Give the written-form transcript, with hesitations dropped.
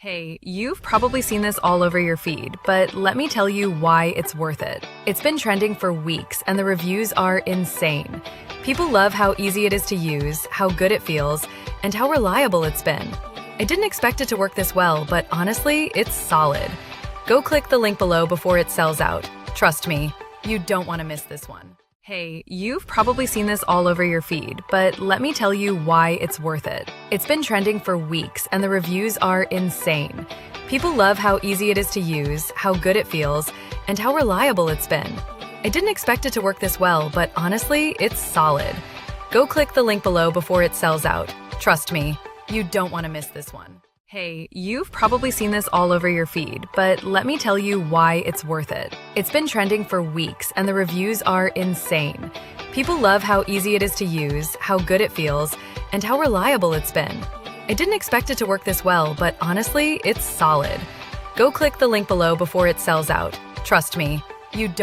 Hey, you've probably seen this all over your feed, but let me tell you why it's worth it. It's been trending for weeks and the reviews are insane. People love how easy it is to use, how good it feels, and how reliable it's been. I didn't expect it to work this well, but honestly, it's solid. Go click the link below before it sells out. Trust me, you don't want to miss this one. Hey, you've probably seen this all over your feed, but let me tell you why it's worth it. It's been trending for weeks and the reviews are insane. People love how easy it is to use, how good it feels, and how reliable it's been. I didn't expect it to work this well, but honestly, it's solid. Go click the link below before it sells out. Trust me, you don't want to miss this one. Hey, you've probably seen this all over your feed, but let me tell you why it's worth it. It's been trending for weeks and the reviews are insane. People love how easy it is to use, how good it feels, and how reliable it's been. I didn't expect it to work this well, but honestly, it's solid. Go click the link below before it sells out. Trust me, you don't